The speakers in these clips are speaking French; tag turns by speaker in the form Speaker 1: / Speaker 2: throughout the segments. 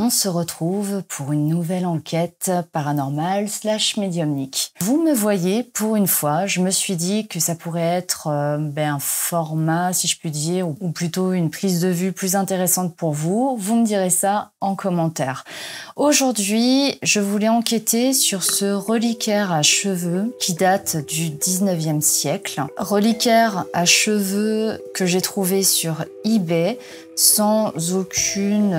Speaker 1: on se retrouve pour une nouvelle enquête paranormale / médiumnique. Vous me voyez pour une fois, je me suis dit que ça pourrait être un format, si je puis dire, ou plutôt une prise de vue plus intéressante pour vous. Vous me direz ça en commentaire. Aujourd'hui, je voulais enquêter sur ce reliquaire à cheveux qui date du 19e siècle. Reliquaire à cheveux que j'ai trouvé sur eBay sans aucune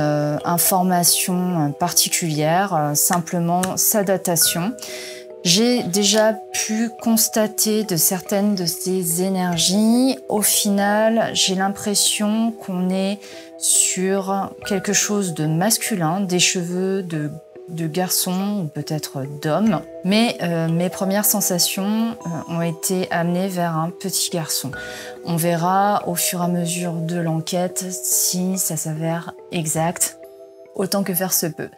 Speaker 1: information particulière, simplement sa datation. J'ai déjà pu constater de certaines de ces énergies. Au final, j'ai l'impression qu'on est sur quelque chose de masculin, des cheveux de garçon ou peut-être d'homme. Mais mes premières sensations ont été amenées vers un petit garçon. On verra au fur et à mesure de l'enquête si ça s'avère exact, autant que faire se peut.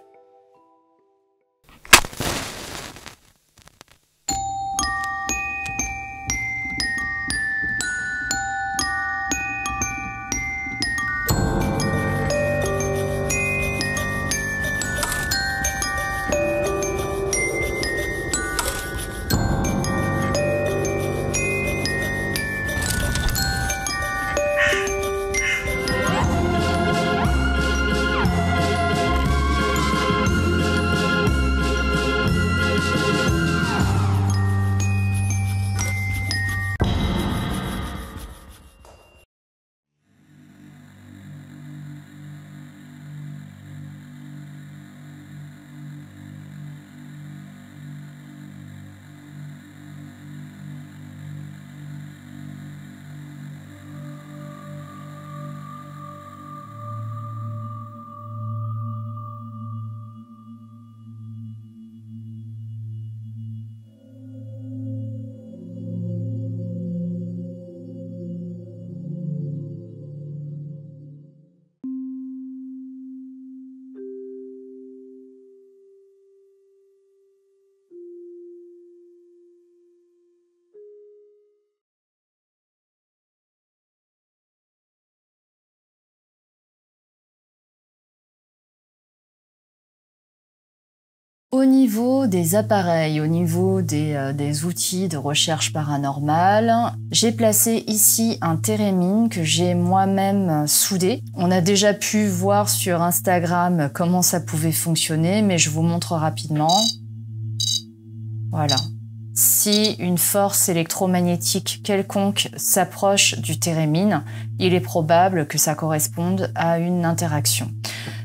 Speaker 1: Au niveau des appareils, au niveau des outils de recherche paranormale, j'ai placé ici un térémine que j'ai moi-même soudé. On a déjà pu voir sur Instagram comment ça pouvait fonctionner, mais je vous montre rapidement. Voilà. Si une force électromagnétique quelconque s'approche du térémine, il est probable que ça corresponde à une interaction.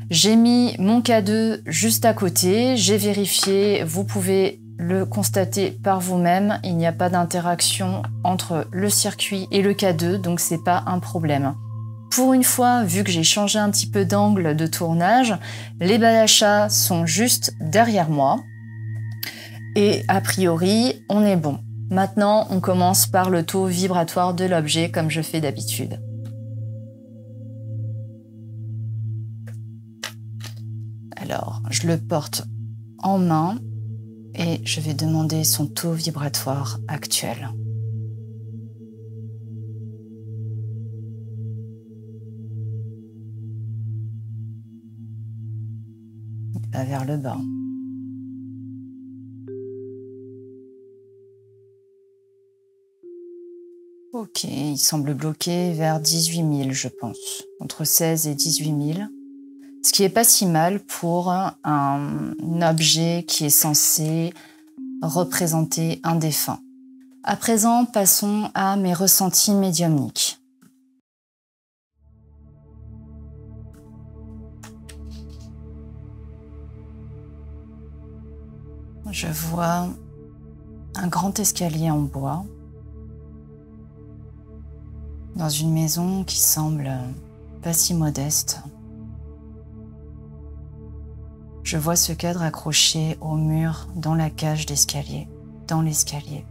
Speaker 1: J'ai mis mon K2 juste à côté, j'ai vérifié, vous pouvez le constater par vous-même, il n'y a pas d'interaction entre le circuit et le K2, donc c'est pas un problème. Pour une fois, vu que j'ai changé un petit peu d'angle de tournage, les balachas sont juste derrière moi. Et a priori, on est bon. Maintenant, on commence par le taux vibratoire de l'objet comme je fais d'habitude. Alors, je le porte en main et je vais demander son taux vibratoire actuel. Il va vers le bas. Ok, il semble bloqué vers 18 000, je pense. Entre 16 et 18 000. Ce qui n'est pas si mal pour un objet qui est censé représenter un défunt. À présent, passons à mes ressentis médiumniques. Je vois un grand escalier en bois dans une maison qui semble pas si modeste. Je vois ce cadre accroché au mur dans la cage d'escalier, dans l'escalier.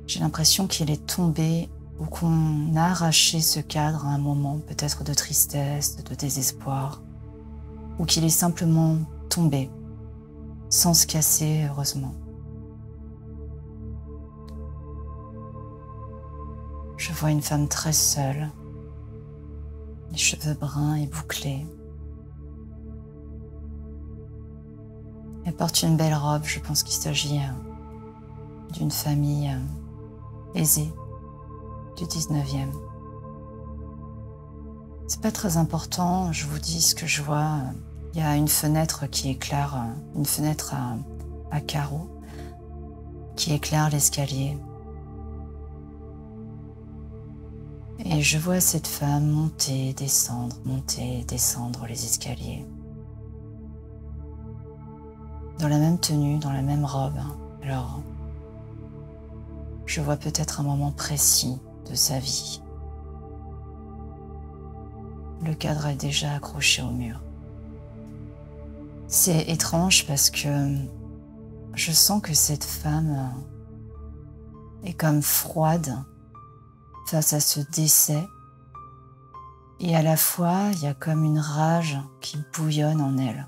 Speaker 1: J'ai l'impression qu'il est tombé ou qu'on a arraché ce cadre à un moment peut-être de tristesse, de désespoir, ou qu'il est simplement tombé, sans se casser, heureusement. Je vois une femme très seule, les cheveux bruns et bouclés, porte une belle robe, je pense qu'il s'agit d'une famille aisée du 19e. C'est pas très important, je vous dis ce que je vois. Il y a une fenêtre qui éclaire, une fenêtre à carreaux qui éclaire l'escalier. Et je vois cette femme monter, descendre les escaliers. Dans la même tenue, dans la même robe. Alors, je vois peut-être un moment précis de sa vie. Le cadre est déjà accroché au mur. C'est étrange parce que je sens que cette femme est comme froide face à ce décès. Et à la fois, il y a comme une rage qui bouillonne en elle.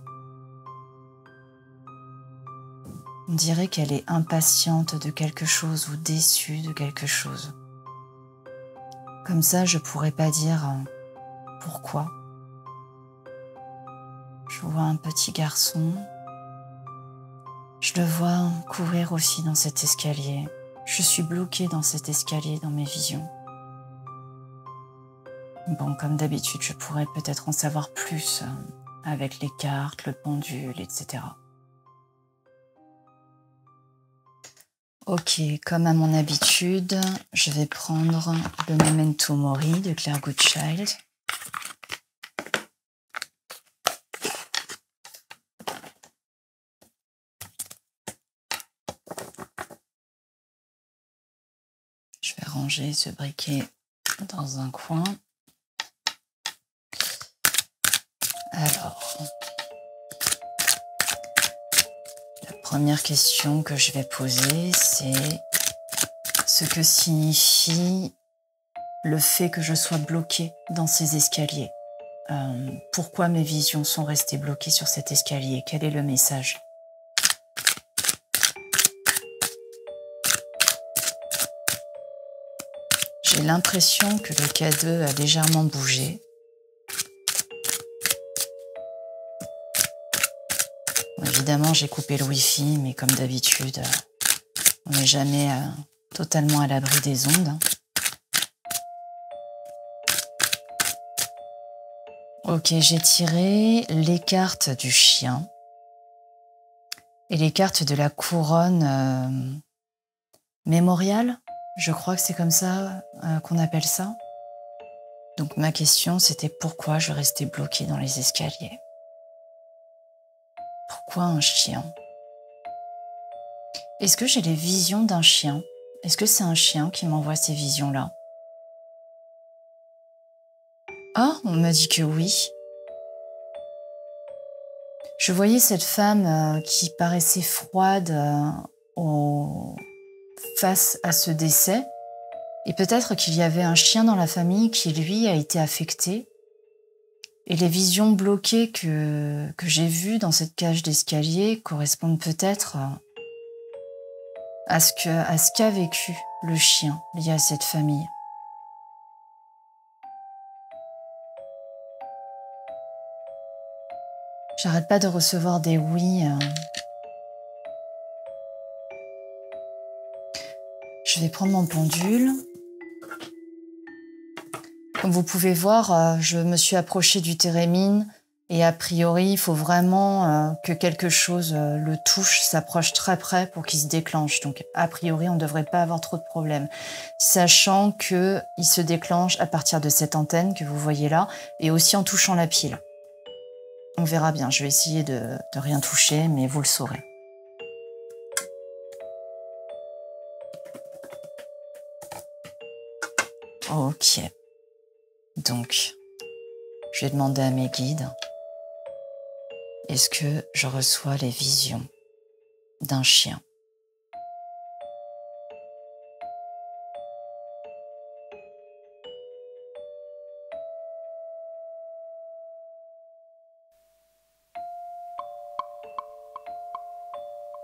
Speaker 1: On dirait qu'elle est impatiente de quelque chose ou déçue de quelque chose. Comme ça, je pourrais pas dire pourquoi. Je vois un petit garçon. Je le vois courir aussi dans cet escalier. Je suis bloquée dans cet escalier, dans mes visions. Bon, comme d'habitude, je pourrais peut-être en savoir plus avec les cartes, le pendule, etc. Ok, comme à mon habitude, je vais prendre le Memento Mori de Claire Goodchild. Je vais ranger ce briquet dans un coin. Alors, la première question que je vais poser, c'est ce que signifie le fait que je sois bloquée dans ces escaliers. Pourquoi mes visions sont restées bloquées sur cet escalier? Quel est le message? J'ai l'impression que le K2 a légèrement bougé. Évidemment, j'ai coupé le Wi-Fi, mais comme d'habitude, on n'est jamais totalement à l'abri des ondes. Ok, j'ai tiré les cartes du chien et les cartes de la couronne mémoriale. Je crois que c'est comme ça qu'on appelle ça. Donc ma question, c'était pourquoi je restais bloquée dans les escaliers? Pourquoi un chien? Est-ce que j'ai les visions d'un chien? Est-ce que c'est un chien qui m'envoie ces visions-là? Ah, on m'a dit que oui. Je voyais cette femme qui paraissait froide face à ce décès. Et peut-être qu'il y avait un chien dans la famille qui, lui, a été affecté. Et les visions bloquées que j'ai vues dans cette cage d'escalier correspondent peut-être à ce qu'a vécu le chien lié à cette famille. J'arrête pas de recevoir des oui. Je vais prendre mon pendule. Comme vous pouvez voir, je me suis approchée du térémine et a priori, il faut vraiment que quelque chose le touche, s'approche très près pour qu'il se déclenche. Donc, a priori, on ne devrait pas avoir trop de problèmes. Sachant qu'il se déclenche à partir de cette antenne que vous voyez là et aussi en touchant la pile. On verra bien, je vais essayer de rien toucher, mais vous le saurez. Ok. Donc, je vais demander à mes guides, est-ce que je reçois les visions d'un chien?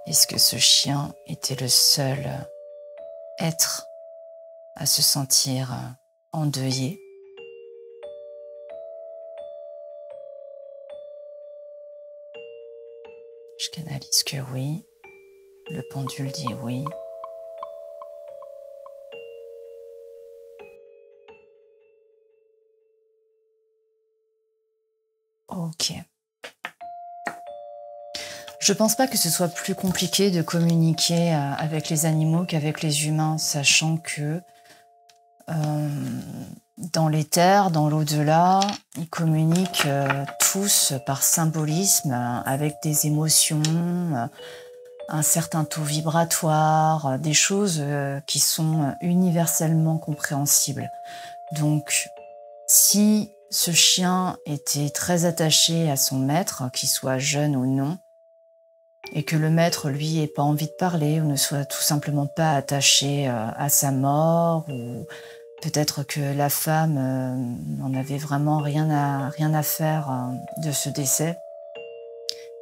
Speaker 1: Est-ce que ce chien était le seul être à se sentir endeuillé? Je canalise que oui. Le pendule dit oui. Ok. Je pense pas que ce soit plus compliqué de communiquer avec les animaux qu'avec les humains, sachant que dans les terres, dans l'au-delà, ils communiquent tous par symbolisme, avec des émotions, un certain taux vibratoire, des choses qui sont universellement compréhensibles. Donc, si ce chien était très attaché à son maître, qu'il soit jeune ou non, et que le maître, lui, ait pas envie de parler ou ne soit tout simplement pas attaché à sa mort, ou peut-être que la femme n'en avait vraiment rien à faire de ce décès,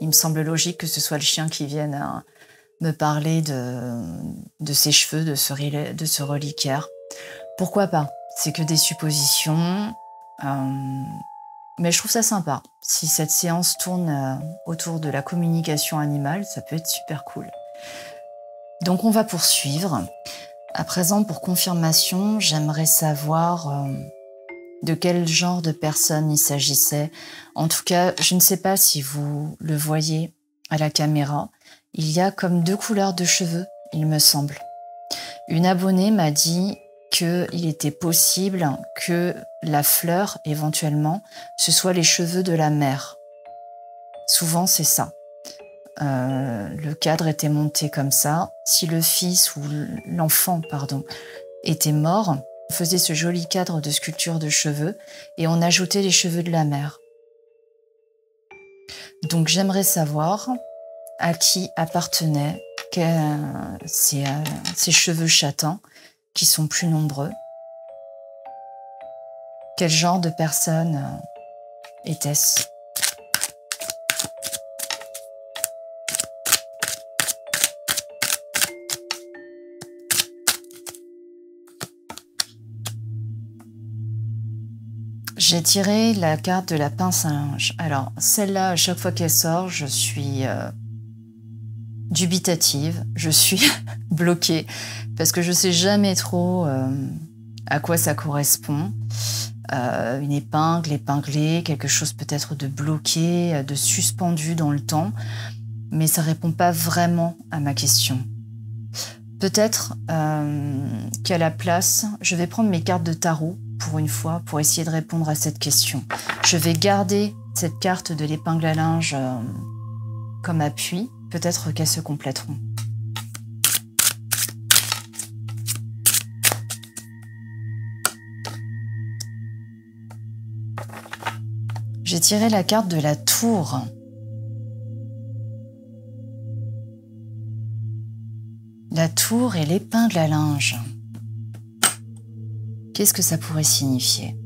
Speaker 1: il me semble logique que ce soit le chien qui vienne me parler de ses cheveux, de ce reliquaire. Pourquoi pas? C'est que des suppositions, mais je trouve ça sympa. Si cette séance tourne autour de la communication animale, ça peut être super cool. Donc on va poursuivre. À présent, pour confirmation, j'aimerais savoir de quel genre de personne il s'agissait. En tout cas, je ne sais pas si vous le voyez à la caméra. Il y a comme 2 couleurs de cheveux, il me semble. Une abonnée m'a dit qu'il était possible que la fleur, éventuellement, ce soit les cheveux de la mère. Souvent, c'est ça. Le cadre était monté comme ça. Si le fils ou l'enfant, était mort, on faisait ce joli cadre de sculpture de cheveux et on ajoutait les cheveux de la mère. Donc j'aimerais savoir à qui appartenaient ces cheveux châtains qui sont plus nombreux. Quel genre de personne était-ce ? J'ai tiré la carte de la pince à linge. Alors, celle-là, à chaque fois qu'elle sort, je suis dubitative, je suis bloquée, parce que je sais jamais trop à quoi ça correspond. Une épingle, épinglée, quelque chose peut-être de bloqué, de suspendu dans le temps, mais ça répond pas vraiment à ma question. Peut-être qu'à la place, je vais prendre mes cartes de tarot pour une fois, pour essayer de répondre à cette question. Je vais garder cette carte de l'épingle à linge comme appui. Peut-être qu'elles se compléteront. J'ai tiré la carte de la tour. La tour et l'épingle à linge. Qu'est-ce que ça pourrait signifier?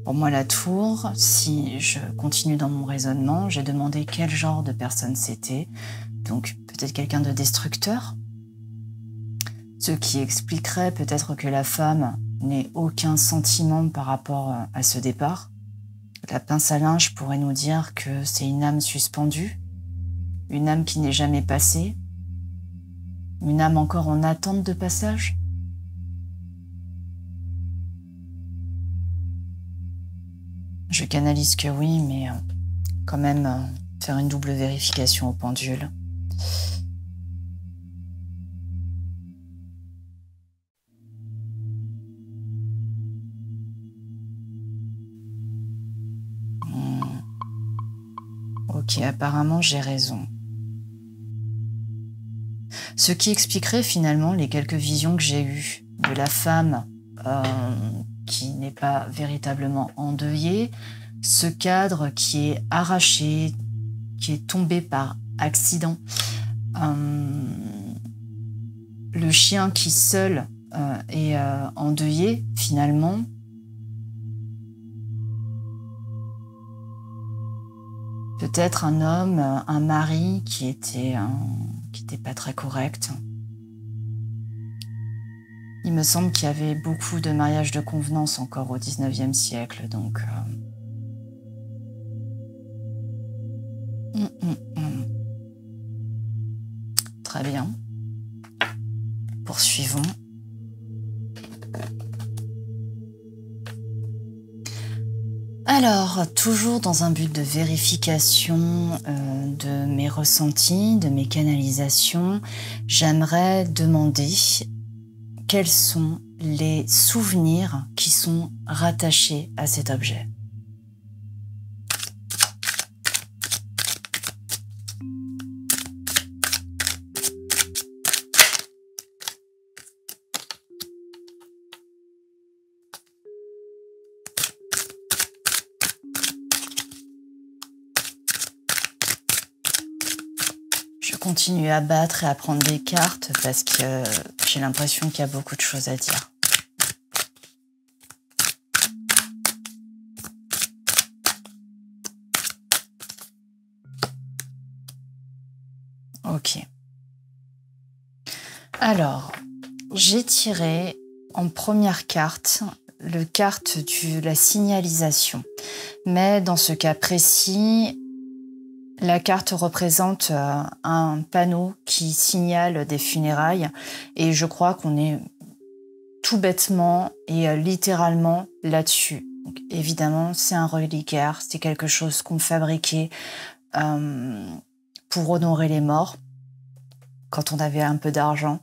Speaker 1: Pour moi, la tour, si je continue dans mon raisonnement, j'ai demandé quel genre de personne c'était. Donc, peut-être quelqu'un de destructeur. Ce qui expliquerait peut-être que la femme n'ait aucun sentiment par rapport à ce départ. La pince à linge pourrait nous dire que c'est une âme suspendue, une âme qui n'est jamais passée, une âme encore en attente de passage. Je canalise que oui, mais quand même faire une double vérification au pendule. Ok, apparemment j'ai raison. Ce qui expliquerait finalement les quelques visions que j'ai eues de la femme qui n'est pas véritablement endeuillée, ce cadre qui est arraché, qui est tombé par accident, le chien qui seul est endeuillé finalement. Peut-être un homme, un mari qui était pas très correct. Il me semble qu'il y avait beaucoup de mariages de convenance encore au 19e siècle, donc Très bien. Poursuivons. Alors, toujours dans un but de vérification de mes ressentis, de mes canalisations, j'aimerais demander quels sont les souvenirs qui sont rattachés à cet objet. Je continue à battre et à prendre des cartes parce que j'ai l'impression qu'il y a beaucoup de choses à dire. Ok. Alors, j'ai tiré en première carte le carte de la signalisation. Mais dans ce cas précis, la carte représente un panneau qui signale des funérailles et je crois qu'on est tout bêtement et littéralement là-dessus. Donc, évidemment, c'est un reliquaire, c'est quelque chose qu'on fabriquait pour honorer les morts quand on avait un peu d'argent.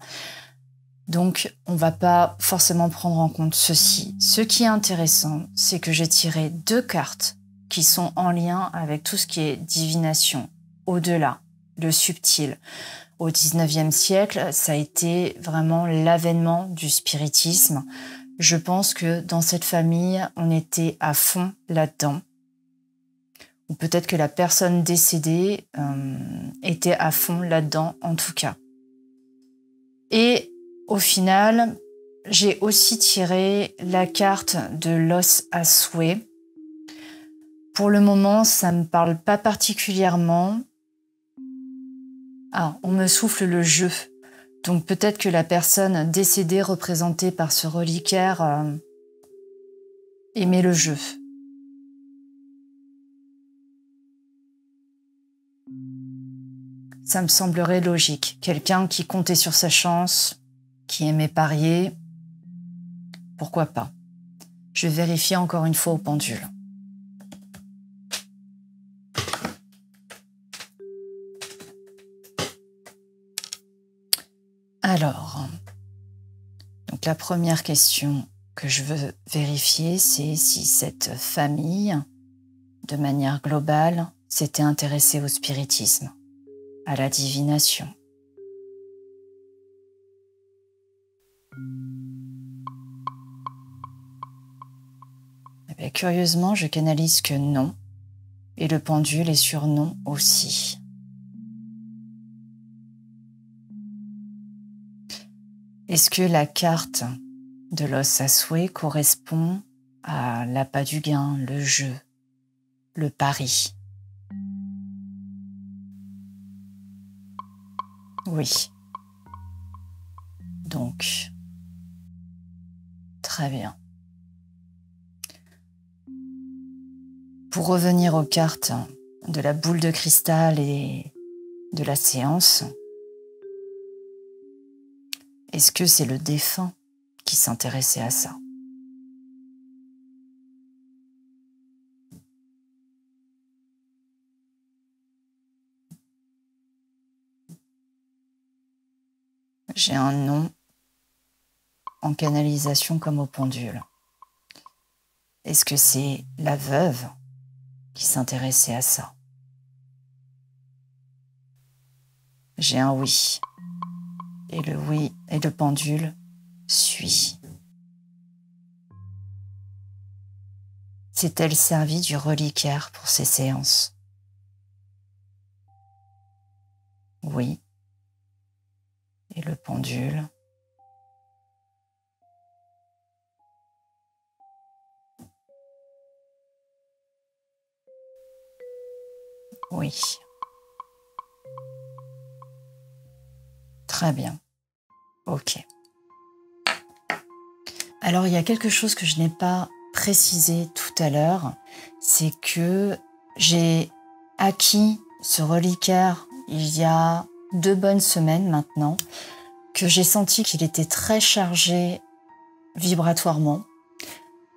Speaker 1: Donc, on va pas forcément prendre en compte ceci. Ce qui est intéressant, c'est que j'ai tiré 2 cartes qui sont en lien avec tout ce qui est divination, au-delà, le subtil. Au XIXe siècle, ça a été vraiment l'avènement du spiritisme. Je pense que dans cette famille, on était à fond là-dedans. Ou peut-être que la personne décédée était à fond là-dedans, en tout cas. Et au final, j'ai aussi tiré la carte de l'os à souhait. Pour le moment, ça ne me parle pas particulièrement. Ah, on me souffle le jeu. Donc peut-être que la personne décédée représentée par ce reliquaire aimait le jeu. Ça me semblerait logique. Quelqu'un qui comptait sur sa chance, qui aimait parier, pourquoi pas. Je vais vérifier encore une fois au pendule. Alors, donc la première question que je veux vérifier, c'est si cette famille, de manière globale, s'était intéressée au spiritisme, à la divination. Eh bien, curieusement, je canalise que non, et le pendule est sur non aussi. Est-ce que la carte de l'os à souhait correspond à l'appât du gain, le jeu, le pari? Oui. Donc, très bien. Pour revenir aux cartes de la boule de cristal et de la séance, est-ce que c'est le défunt qui s'intéressait à ça? J'ai un nom en canalisation comme au pendule. Est-ce que c'est la veuve qui s'intéressait à ça? J'ai un oui. Et le oui et le pendule suit. S'est-elle servie du reliquaire pour ces séances? Oui. Et le pendule? Oui. Très bien. Ok. Alors, il y a quelque chose que je n'ai pas précisé tout à l'heure, c'est que j'ai acquis ce reliquaire il y a 2 bonnes semaines maintenant, que j'ai senti qu'il était très chargé vibratoirement.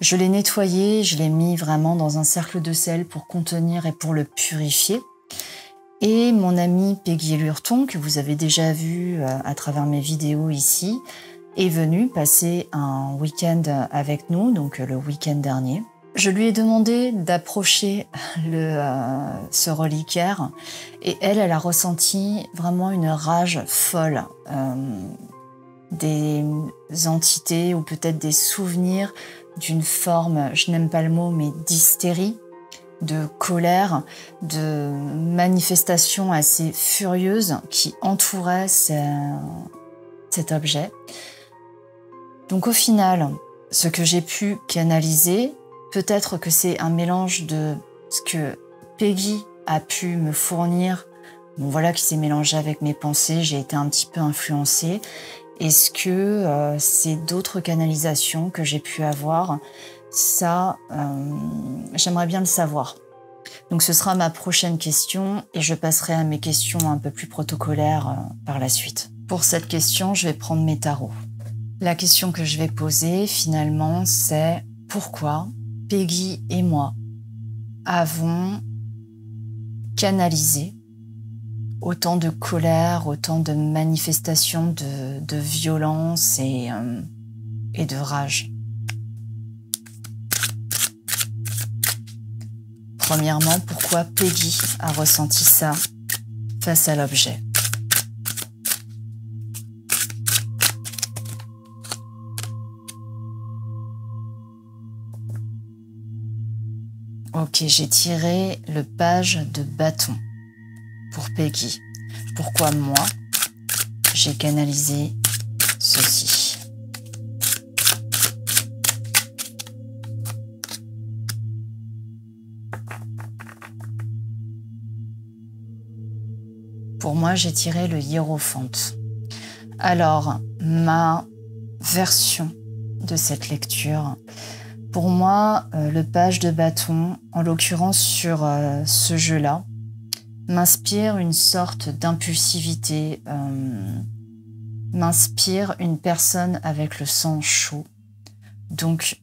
Speaker 1: Je l'ai nettoyé, je l'ai mis vraiment dans un cercle de sel pour contenir et pour le purifier. Et mon amie Peggy Lurton, que vous avez déjà vu à travers mes vidéos ici, est venue passer un week-end avec nous, donc le week-end dernier. Je lui ai demandé d'approcher ce reliquaire et elle a ressenti vraiment une rage folle. Des entités ou peut-être des souvenirs d'une forme, je n'aime pas le mot, mais d'hystérie, de colère, de manifestations assez furieuses qui entouraient cet objet. Donc au final, ce que j'ai pu canaliser, peut-être que c'est un mélange de ce que Peggy a pu me fournir, bon voilà, qui s'est mélangé avec mes pensées, j'ai été un petit peu influencée. Est-ce que c'est d'autres canalisations que j'ai pu avoir? Ça, j'aimerais bien le savoir. Donc ce sera ma prochaine question et je passerai à mes questions un peu plus protocolaires par la suite. Pour cette question, je vais prendre mes tarots. La question que je vais poser finalement, c'est pourquoi Peggy et moi avons canalisé autant de colère, autant de manifestations de violence et de rage. Premièrement, pourquoi Peggy a ressenti ça face à l'objet? Ok, j'ai tiré le page de bâton pour Peggy. Pourquoi moi, j'ai canalisé ceci? Pour moi, j'ai tiré le hiérophante. Alors, ma version de cette lecture, pour moi, le page de bâton, en l'occurrence sur ce jeu-là, m'inspire une sorte d'impulsivité, m'inspire une personne avec le sang chaud. Donc,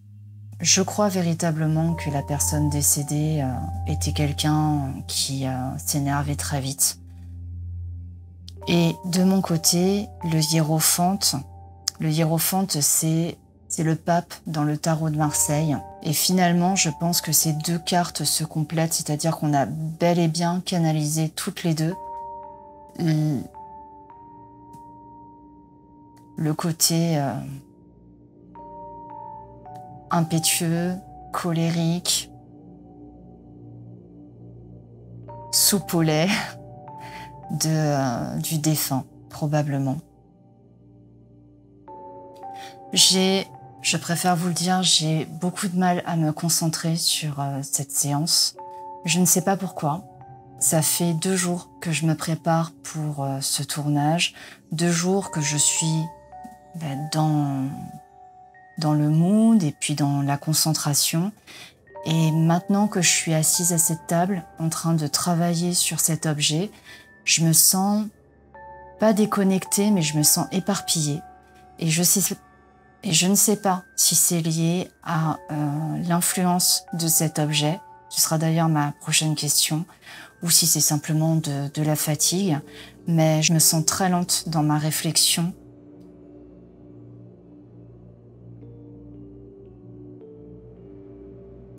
Speaker 1: je crois véritablement que la personne décédée était quelqu'un qui s'énervait très vite. Et de mon côté, le hiérophante, c'est le pape dans le tarot de Marseille. Et finalement, je pense que ces deux cartes se complètent, c'est-à-dire qu'on a bel et bien canalisé toutes les deux le côté impétueux, colérique, soupe au lait du défunt, probablement. Je préfère vous le dire, j'ai beaucoup de mal à me concentrer sur cette séance. Je ne sais pas pourquoi. Ça fait 2 jours que je me prépare pour ce tournage, 2 jours que je suis dans le mood et puis dans la concentration. Et maintenant que je suis assise à cette table, en train de travailler sur cet objet, je me sens pas déconnectée, mais je me sens éparpillée. Et je ne sais pas si c'est lié à l'influence de cet objet, ce sera d'ailleurs ma prochaine question, ou si c'est simplement de la fatigue, mais je me sens très lente dans ma réflexion.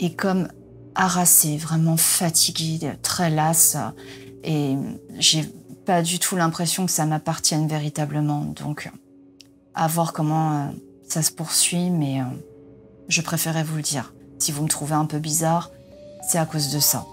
Speaker 1: Et comme harassée, vraiment fatiguée, très lasse, et j'ai pas du tout l'impression que ça m'appartienne véritablement. Donc, à voir comment ça se poursuit, mais je préférais vous le dire. Si vous me trouvez un peu bizarre, c'est à cause de ça.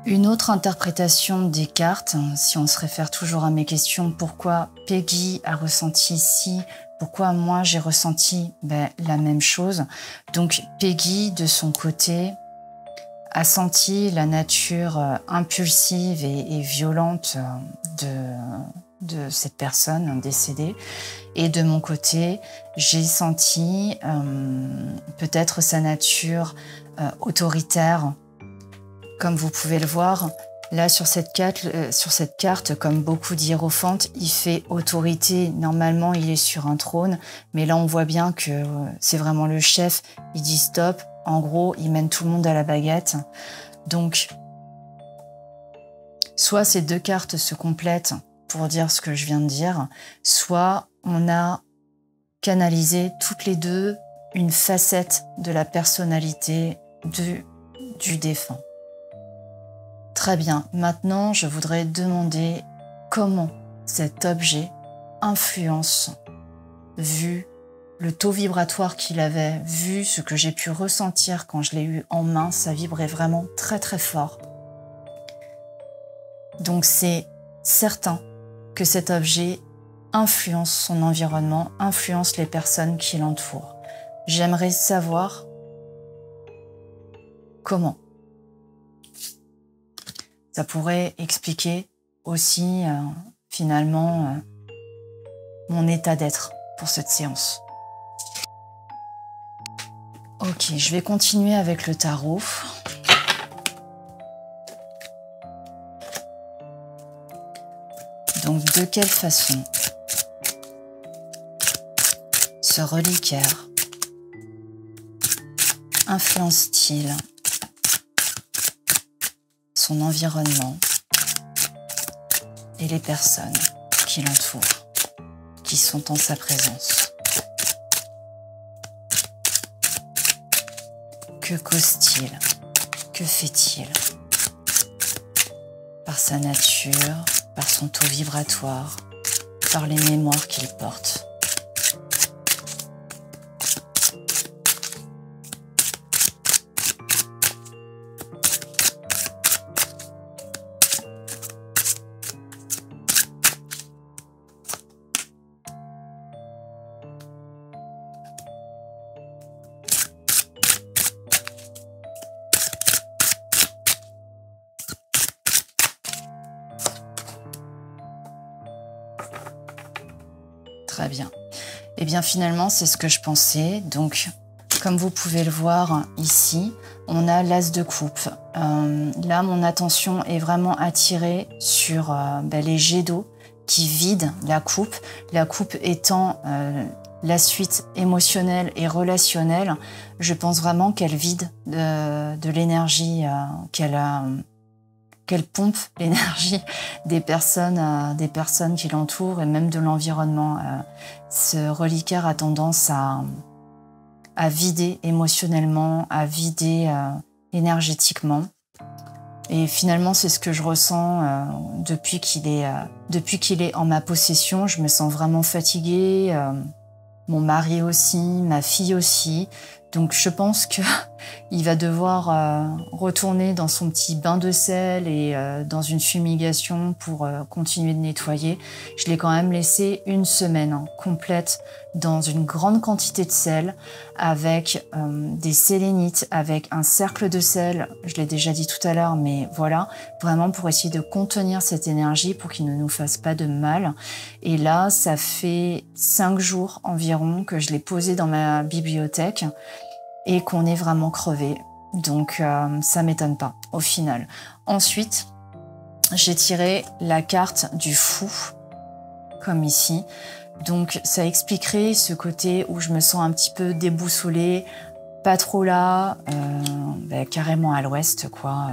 Speaker 1: Une autre interprétation des cartes, si on se réfère toujours à mes questions, pourquoi Peggy a ressenti ci, pourquoi moi j'ai ressenti la même chose. Donc Peggy, de son côté, a senti la nature impulsive et violente de cette personne décédée. Et de mon côté, j'ai senti peut-être sa nature autoritaire. Comme vous pouvez le voir, là sur cette carte, comme beaucoup d'hiérophantes, il fait autorité. Normalement, il est sur un trône, mais là on voit bien que c'est vraiment le chef. Il dit stop. En gros, il mène tout le monde à la baguette. Donc, soit ces deux cartes se complètent pour dire ce que je viens de dire, soit on a canalisé toutes les deux une facette de la personnalité du défunt. Très bien, maintenant je voudrais demander comment cet objet influence, vu le taux vibratoire qu'il avait, vu ce que j'ai pu ressentir quand je l'ai eu en main, ça vibrait vraiment très très fort. Donc c'est certain que cet objet influence son environnement, influence les personnes qui l'entourent. J'aimerais savoir comment. Ça pourrait expliquer aussi finalement mon état d'être pour cette séance. Ok, je vais continuer avec le tarot. Donc, de quelle façon ce reliquaire influence-t-il son environnement et les personnes qui l'entourent, qui sont en sa présence? Que cause-t-il? Que fait-il? Par sa nature, par son taux vibratoire, par les mémoires qu'il porte. Très bien. Et bien finalement, c'est ce que je pensais. Donc, comme vous pouvez le voir ici, on a l'as de coupe. Là, mon attention est vraiment attirée sur les jets d'eau qui vident la coupe. La coupe étant la suite émotionnelle et relationnelle, je pense vraiment qu'elle vide de l'énergie qu'elle pompe l'énergie des personnes qui l'entourent et même de l'environnement. Ce reliquaire a tendance à vider émotionnellement, à vider énergétiquement. Et finalement, c'est ce que je ressens depuis qu'il est en ma possession. Je me sens vraiment fatiguée, mon mari aussi, ma fille aussi. Donc je pense que il va devoir retourner dans son petit bain de sel et dans une fumigation pour continuer de nettoyer. Je l'ai quand même laissé une semaine complète dans une grande quantité de sel avec des sélénites, avec un cercle de sel. Je l'ai déjà dit tout à l'heure, mais voilà, vraiment pour essayer de contenir cette énergie pour qu'il ne nous fasse pas de mal. Et là, ça fait 5 jours environ que je l'ai posé dans ma bibliothèque et qu'on est vraiment crevé. Donc ça m'étonne pas au final. Ensuite, j'ai tiré la carte du fou, comme ici. Donc ça expliquerait ce côté où je me sens un petit peu déboussolée, pas trop là, carrément à l'ouest, quoi.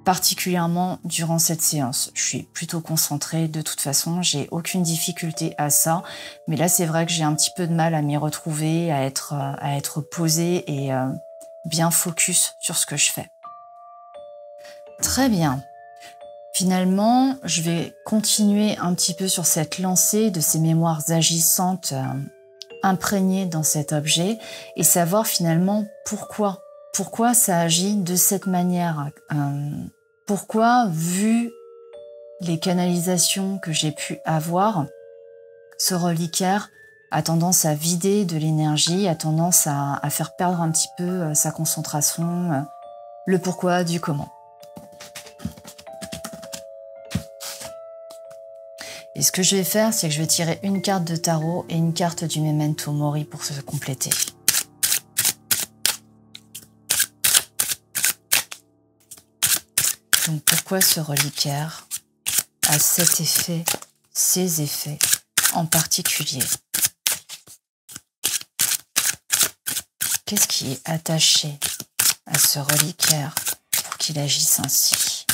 Speaker 1: Particulièrement durant cette séance. Je suis plutôt concentrée, de toute façon, j'ai aucune difficulté à ça. Mais là, c'est vrai que j'ai un petit peu de mal à m'y retrouver, à être posée et bien focus sur ce que je fais. Très bien. Finalement, je vais continuer un petit peu sur cette lancée de ces mémoires agissantes imprégnées dans cet objet et savoir finalement pourquoi ça agit de cette manière. Pourquoi, vu les canalisations que j'ai pu avoir, ce reliquaire a tendance à vider de l'énergie, a tendance à faire perdre un petit peu sa concentration, le pourquoi du comment. Et ce que je vais faire, c'est que je vais tirer une carte de tarot et une carte du Memento Mori pour se compléter. Donc pourquoi ce reliquaire a cet effet, ces effets en particulier? Qu'est-ce qui est attaché à ce reliquaire pour qu'il agisse ainsi?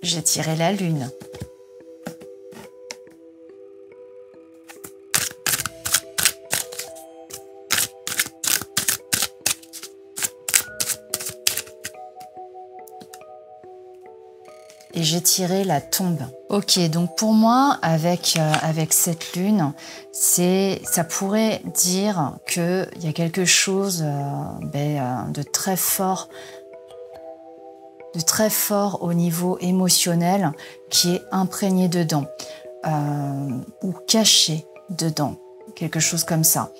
Speaker 1: J'ai tiré la lune. Et j'ai tiré la tombe. Ok, donc pour moi, avec cette lune, ça pourrait dire qu'il y a quelque chose de très fort au niveau émotionnel qui est imprégné dedans ou caché dedans, quelque chose comme ça.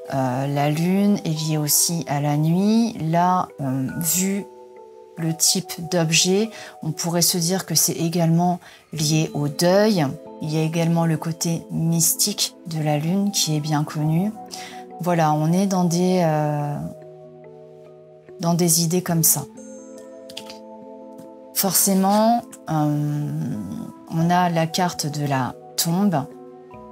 Speaker 1: La lune est liée aussi à la nuit. Là, vu le type d'objet, on pourrait se dire que c'est également lié au deuil. Il y a également le côté mystique de la lune qui est bien connu. Voilà, on est dans des idées comme ça. Forcément, on a la carte de la tombe.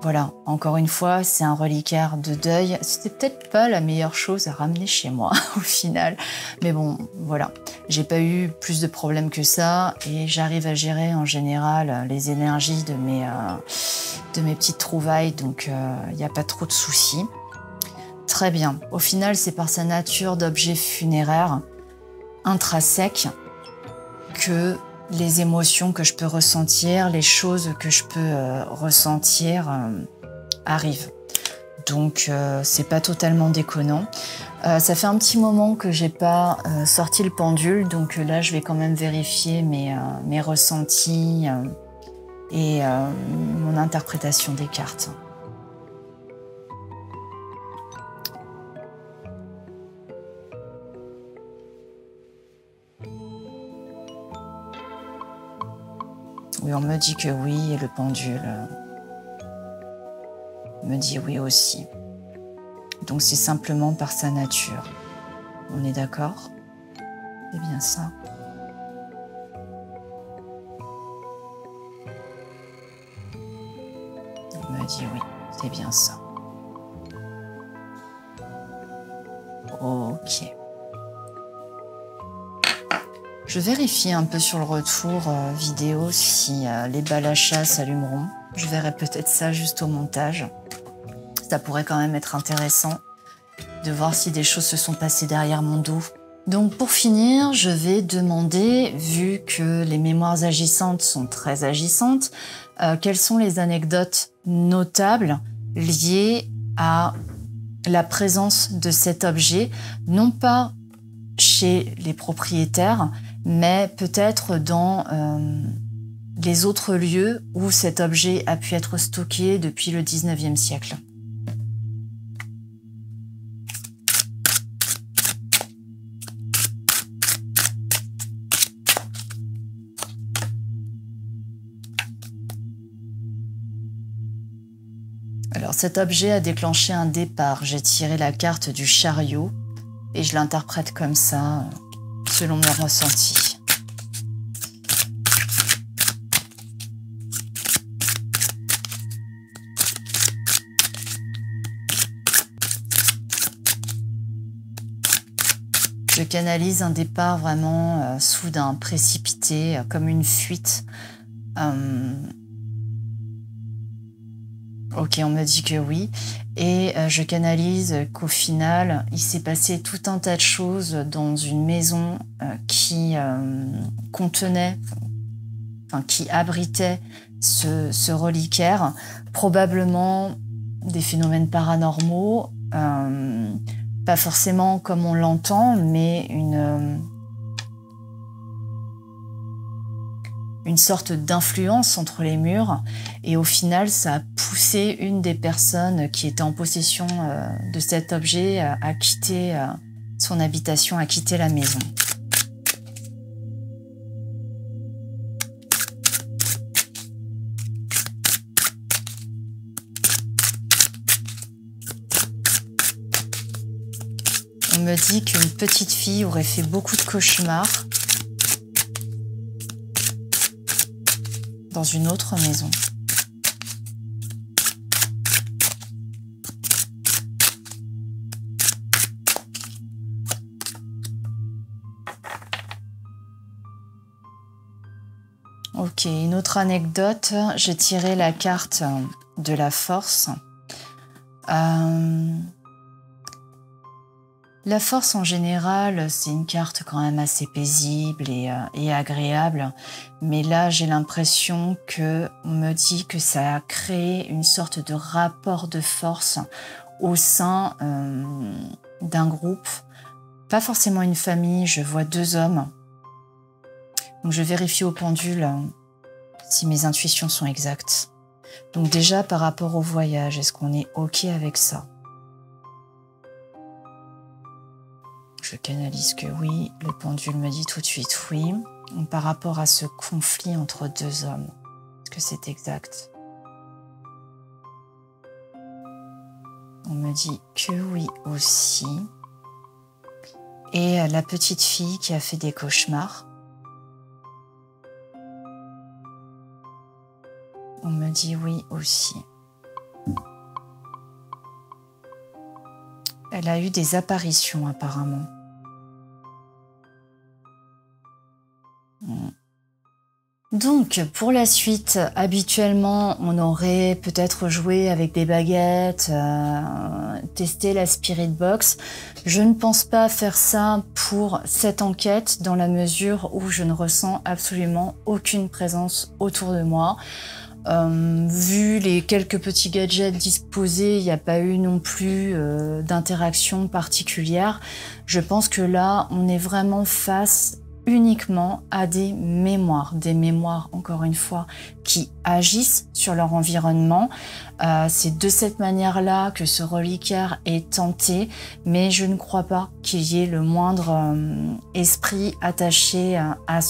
Speaker 1: Voilà, encore une fois, c'est un reliquaire de deuil. C'était peut-être pas la meilleure chose à ramener chez moi au final. Mais bon, voilà. J'ai pas eu plus de problèmes que ça et j'arrive à gérer en général les énergies de mes petites trouvailles. Donc, il n'y a pas trop de soucis. Très bien. Au final, c'est par sa nature d'objet funéraire intrinsèque que les émotions que je peux ressentir, les choses que je peux ressentir arrivent. Donc c'est pas totalement déconnant. Ça fait un petit moment que j'ai pas sorti le pendule, donc là je vais quand même vérifier mes ressentis et mon interprétation des cartes. Oui, on me dit que oui, et le pendule me dit oui aussi. Donc c'est simplement par sa nature. On est d'accord? C'est bien ça. Il me dit oui, c'est bien ça. Ok. Je vérifie un peu sur le retour vidéo si les balles à chat s'allumeront. Je verrai peut-être ça juste au montage. Ça pourrait quand même être intéressant de voir si des choses se sont passées derrière mon dos. Donc pour finir, je vais demander, vu que les mémoires agissantes sont très agissantes, quelles sont les anecdotes notables liées à la présence de cet objet, non pas chez les propriétaires, mais peut-être dans les autres lieux où cet objet a pu être stocké depuis le 19e siècle. Alors cet objet a déclenché un départ. J'ai tiré la carte du chariot et je l'interprète comme ça, selon mon ressenti. Je canalise un départ vraiment soudain, précipité, comme une fuite. Ok, on me dit que oui. Et je canalise qu'au final, il s'est passé tout un tas de choses dans une maison qui contenait, enfin qui abritait ce reliquaire. Probablement des phénomènes paranormaux, pas forcément comme on l'entend, mais une sorte d'influence entre les murs et au final ça a poussé une des personnes qui était en possession de cet objet à quitter son habitation, à quitter la maison. On me dit qu'une petite fille aurait fait beaucoup de cauchemars dans une autre maison. Ok, une autre anecdote, j'ai tiré la carte de la force. La force en général, c'est une carte quand même assez paisible et agréable, mais là j'ai l'impression qu'on me dit que ça a créé une sorte de rapport de force au sein d'un groupe, pas forcément une famille, je vois 2 hommes. Donc je vérifie au pendule si mes intuitions sont exactes. Donc déjà par rapport au voyage, est-ce qu'on est ok avec ça ? Je canalise que oui, le pendule me dit tout de suite oui. Par rapport à ce conflit entre 2 hommes, est-ce que c'est exact? On me dit que oui aussi. Et la petite fille qui a fait des cauchemars, on me dit oui aussi. Elle a eu des apparitions apparemment. Donc, pour la suite, habituellement, on aurait peut-être joué avec des baguettes, testé la Spirit Box. Je ne pense pas faire ça pour cette enquête dans la mesure où je ne ressens absolument aucune présence autour de moi. Vu les quelques petits gadgets disposés, il n'y a pas eu non plus d'interaction particulière. Je pense que là, on est vraiment face uniquement à des mémoires encore une fois qui agissent sur leur environnement. C'est de cette manière-là que ce reliquaire est tenté, mais je ne crois pas qu'il y ait le moindre esprit attaché à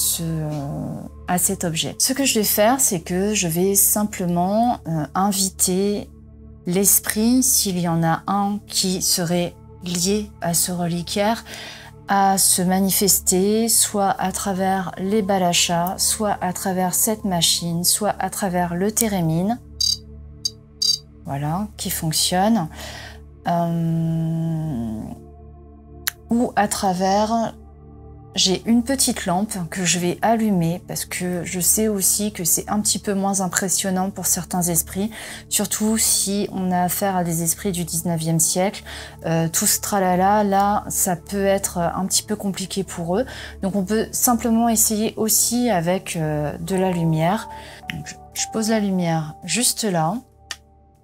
Speaker 1: cet objet. Ce que je vais faire, c'est que je vais simplement inviter l'esprit, s'il y en a un qui serait lié à ce reliquaire, à se manifester, soit à travers les balachas, soit à travers cette machine, soit à travers le térémine, voilà, qui fonctionne, ou à travers... J'ai une petite lampe que je vais allumer parce que je sais aussi que c'est un petit peu moins impressionnant pour certains esprits, surtout si on a affaire à des esprits du 19e siècle. Tout ce tralala, là, ça peut être un petit peu compliqué pour eux. Donc on peut simplement essayer aussi avec de la lumière. Donc, je pose la lumière juste là,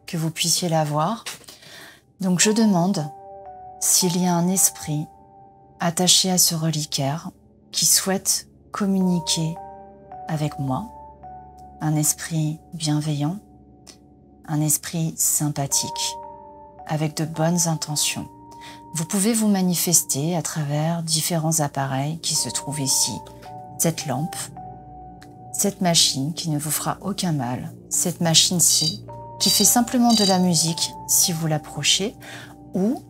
Speaker 1: que vous puissiez la voir. Donc je demande s'il y a un esprit attaché à ce reliquaire qui souhaite communiquer avec moi, un esprit bienveillant, un esprit sympathique, avec de bonnes intentions. Vous pouvez vous manifester à travers différents appareils qui se trouvent ici. Cette lampe, cette machine qui ne vous fera aucun mal, cette machine-ci qui fait simplement de la musique si vous l'approchez, ou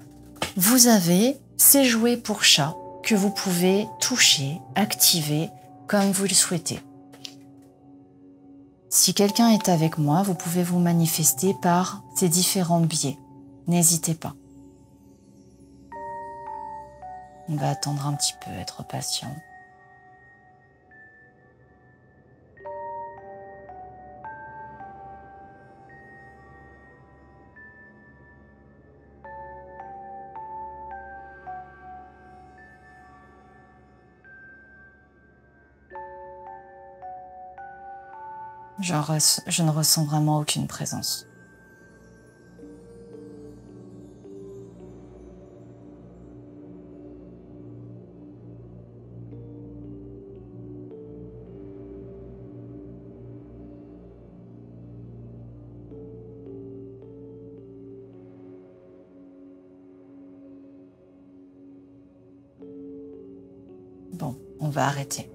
Speaker 1: vous avez ces jouets pour chat que vous pouvez toucher, activer comme vous le souhaitez. Si quelqu'un est avec moi, vous pouvez vous manifester par ces différents biais. N'hésitez pas. On va attendre un petit peu, être patient. Je ne ressens vraiment aucune présence. Bon, on va arrêter.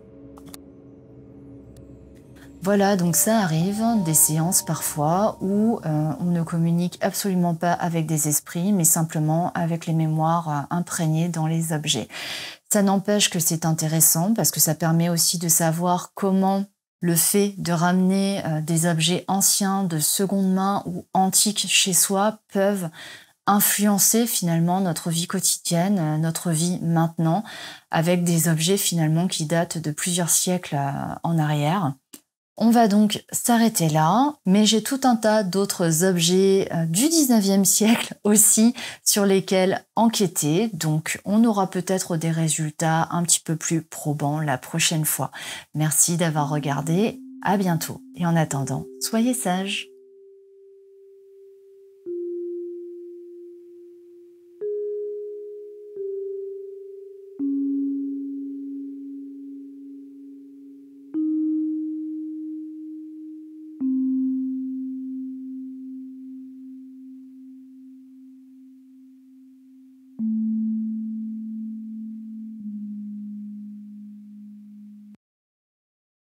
Speaker 1: Voilà, donc ça arrive, des séances parfois où on ne communique absolument pas avec des esprits, mais simplement avec les mémoires imprégnées dans les objets. Ça n'empêche que c'est intéressant parce que ça permet aussi de savoir comment le fait de ramener des objets anciens, de seconde main ou antiques chez soi peuvent influencer finalement notre vie quotidienne, notre vie maintenant, avec des objets finalement qui datent de plusieurs siècles en arrière. On va donc s'arrêter là, mais j'ai tout un tas d'autres objets du 19e siècle aussi sur lesquels enquêter, donc on aura peut-être des résultats un petit peu plus probants la prochaine fois. Merci d'avoir regardé, à bientôt et en attendant, soyez sages.